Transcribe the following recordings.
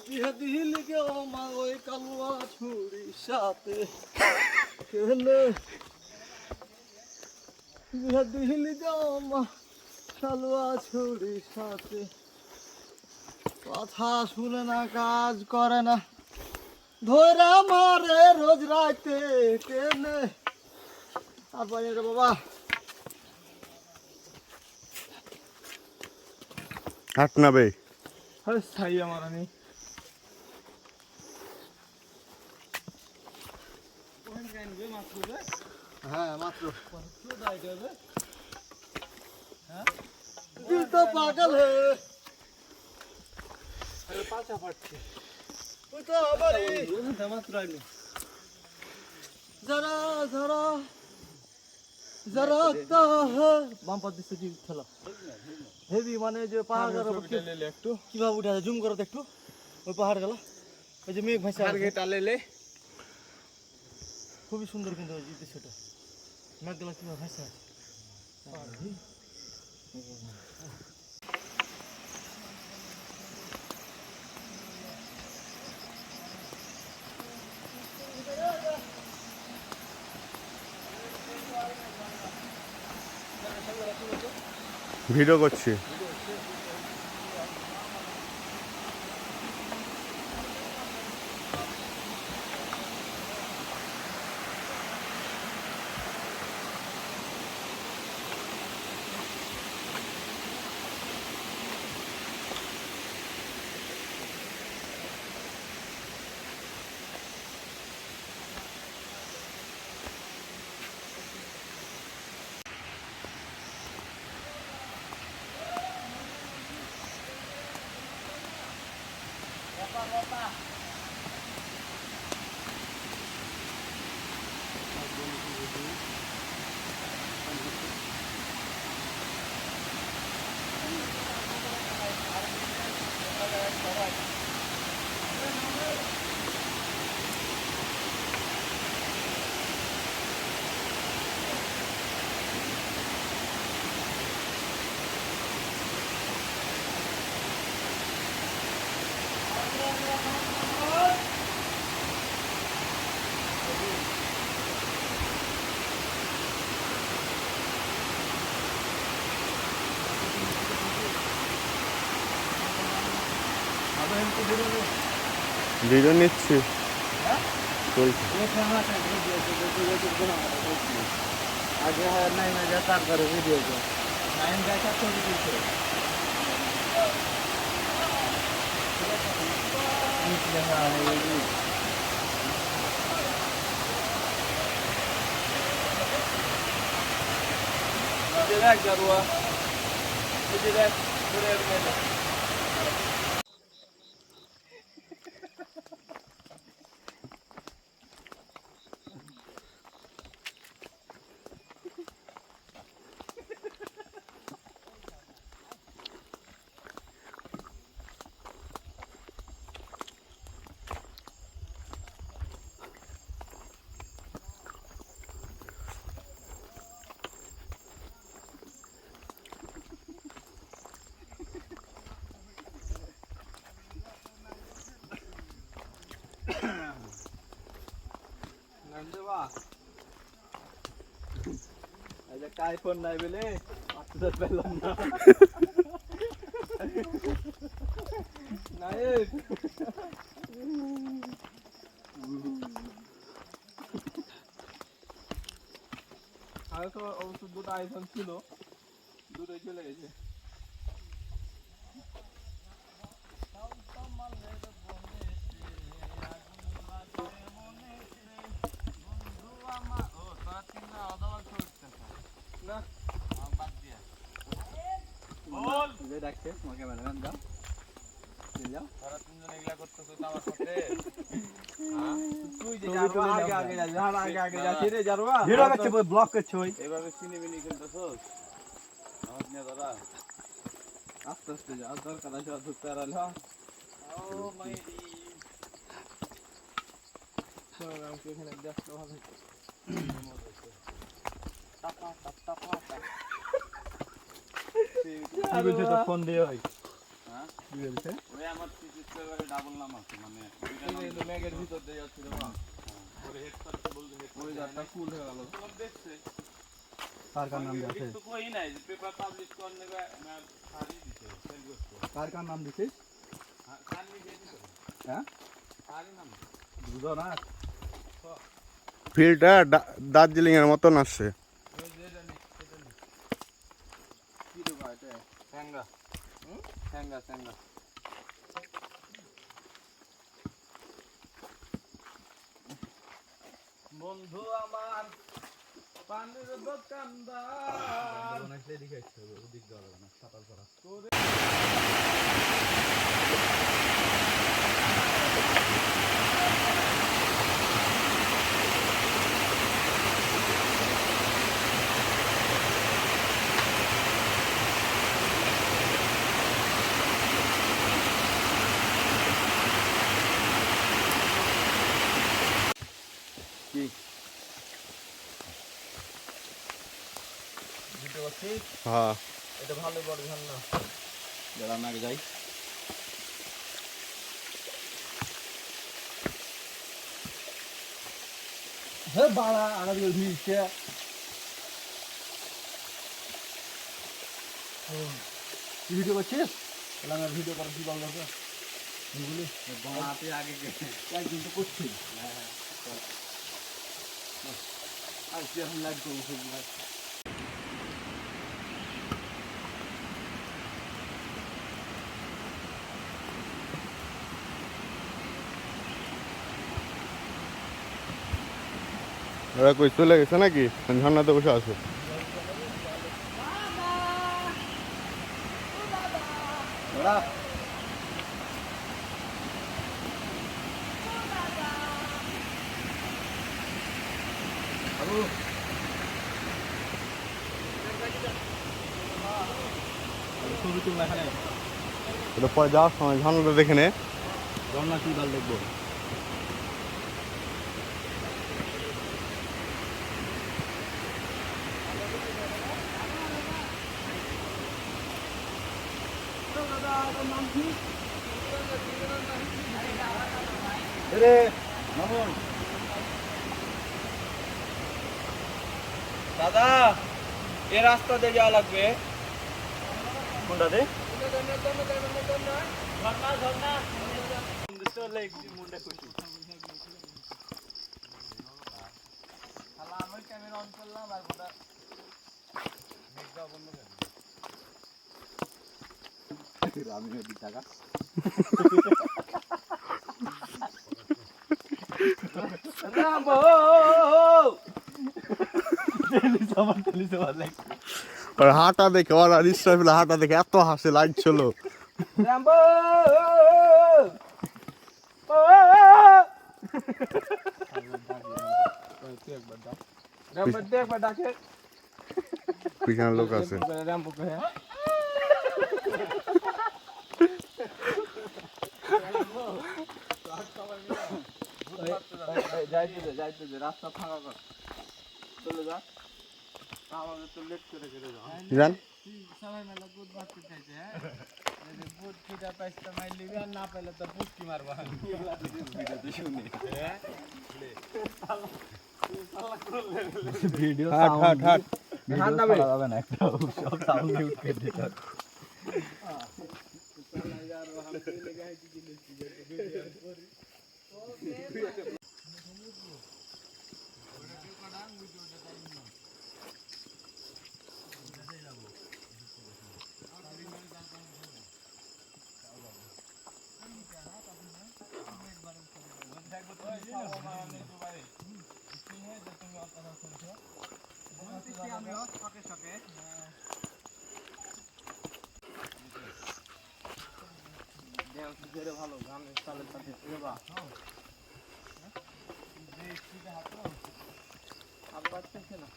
বিয়ে দিলি গে মা ওই কালুয়া ছুরির সাথে কেনে বিয়ে দিলি গে মা কালুয়া ছুরির সাথে কথা শুনে না কাজ করে না ধরা মারে রোজ রাতে কেনে আর পানি রে বাবা হাট না বে আরে ছাই আমার আমি হ্যাঁ মাত্র দিল তো পাগল হে আরে পাছা ফাটছে ওই তো আমারই মাত্র আইলো জরা জরা জরা তো বাম পা দিছে কি খেলা হেভি মানে যে পাহাড় একটু কিভাবে উঠে জুম করো তো একটু ওই পাহাড় গেল ওই যে মেঘ ভাসা টালেলে খুবই সুন্দর কিন্তু ওই দৃশ্যটা মেঘ গেল কিভাবে ভাসা ভিডিও করছি ভিডিও নিচ্ছি আগে হয় নাই না যা তারপরে ভিডিও নাইন দেখা ছবি তুলছে দেখ গারুয়া দেখ আইফোন নাই বলে পেলাম না নাইক আগে তো অবশ্য দুটো আইফোন ছিল দুটোই চলে গেছে ডাকছে তোমাকে ক্যামেরাম্যান দাও যাও তারা তিনজন এগুলা করতেছো তো আমার সাথে তুই যে যারবা আগে যাচ্ছিস রে যারবা ভিডিও করছে ব্লগ করছে ওই এভাবে সিনেমিনি খেলতেছস আমার নিয়ে দাদা আস্তে আস্তে যাও দরকার আছে ধরতে আর আলো ও মাইরি চল আমি এখানে দেখতে হবে কি বলছে তো ফোন দিয়ে ভাই? হ্যাঁ কি বলছে? ওই আমার সিস্টেমের ডাবল নাম আছে মানে দুইটা নাম কিন্তু ম্যাগের ভিতর দিয়ে যাচ্ছে রে বাবা। করে হেড করতে বলতে হেড ওই যারটা ফুল হয়ে গেল। সব দেখছে কার কার নাম দিছে? তো কই নাই যে পেপার পাবলিশ করনে না সারি দিছে সেল করতে কার কার নাম দিছিস? হ্যাঁ সারি দিয়ে দিছে হ্যাঁ? সারি নাম বুঝো না? ফিল্ডটা দার্জিলিং এর মতন আসছে। ওই যে এটা নি কি দেবো এটা? স্যাঙ্গা স্যাঙ্গা স্যাঙ্গা বন্ধু আমার পানির দোকানদার অনেকটাই দিকে আসছে ওদিক যাওয়া যাবে না সাঁতার করা কি বুঝতে পারছিস হ্যাঁ এটা ভালো বড় ধান না যারা নাকে যাই হে বাড়া আগামী ভিড়ছে ভিডিও করছিস তাহলে আমার ভিডিও করার কি বলবো বুঝলি বানাতে আগে গেছে একদিন তো করছি আর কি এখন লাইভ করবো ফেসবুক ওরা কই চলে গেছে নাকি ঝর্ণাতে বসে আছে? ওরা ছবি তুলনা এখানে ওটা পরে যাওয়ার সময় ঝর্ণাটা দেখে নে। রমনা কি বাল দেখবো দাদা এ রাস্তা দিয়ে যাওয়া লাগবে কোনটা দে আমি টাকা আর হাঁটা দেখে ওরা ইসরাফিল হাঁটা দেখে এত হাসে লাগছিল। পিছনে লোক আছে। যাইতে রাস্তা ফাঁকা কর চলে যা আমাদের তো লেট করে চলে যাও জান সবাই মেলা বুট মারতে চাইছে হ্যাঁ বুট কিটা পাইতে মাইলি আর না পাইলে তো পুষ্টি মারবা ভিডিওতে শুনি হ্যাঁ ভিডিও হাট হাট হাট ঠান্ডা যাবে না একটা সব সাউন্ড মিউট করে দিতে হবে ভালো গানের তালের সাথে হাত বাড়তেছে না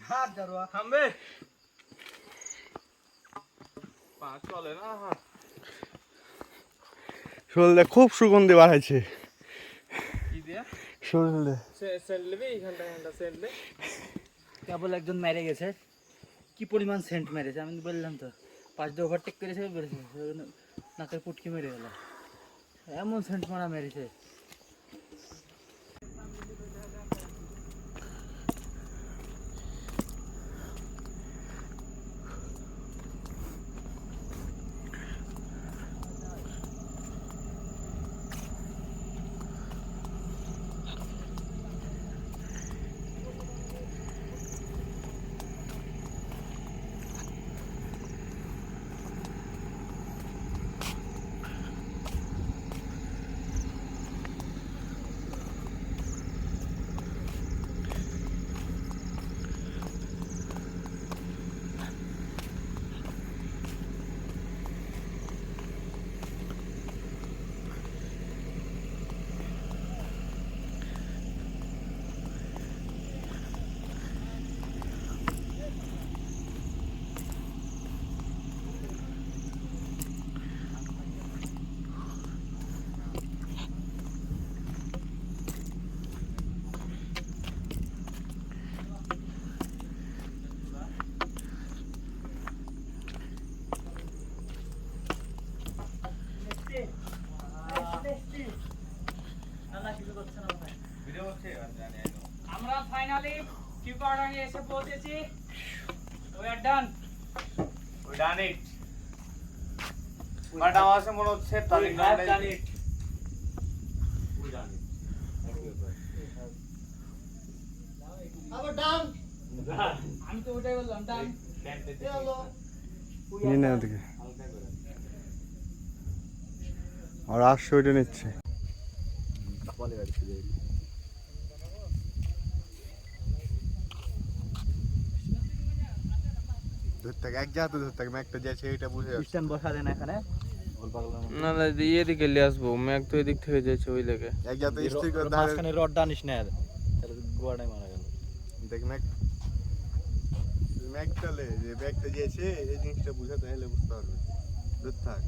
হাত জারুয়া থামবে পা চলে না হাত শরীরে খুব সুগন্ধি বাড়াইছে কি দিয়া শরীরে সেন্ট নেবে এইখানটা সেন্ট নে কেবল একজন মেরে গেছে কি পরিমাণ সেন্ট মেরেছে আমি বললাম তো পাঁচ দিয়ে ওভারটেক করেছে বেড়েছে নাকের পুটকি মেরে গেল এমন সেন্ট মারা মেরেছে আমরা ফাইনালি কিপারাঙ্গে এসে পৌঁছেছি উই আর ডান ওই ডান ইট বাট আমার কাছে মনে হচ্ছে তারিখ ডান ইট ওই ডান আমি তো ওটাই বললাম ডান নিয়ে নেয় ওদিকে আর আসছে ওইটা নিচ্ছে ধরতে এক জাহাতে ধরতে একটা যাচ্ছে এটা বুঝে যাচ্ছে স্ট্যান্ড বসা দেন এখানে না না এদিকে নিয়ে আসবো ম্যাক তো এদিক থেকে যাচ্ছে ওই লেগে এক জাহাতে স্টিক করে ধারে মাঝখানে রড ডানিস না তাহলে গোয়াটাই মারা গেল দেখ ম্যাকটালে যে ব্যাগটা যাচ্ছে এই জিনিসটা বুঝে তাহলে বুঝতে পারবে ধর থাক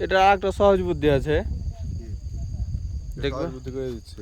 এটা একটা সহজ বুদ্ধি আছে দেখবো বুদ্ধি করে দিচ্ছে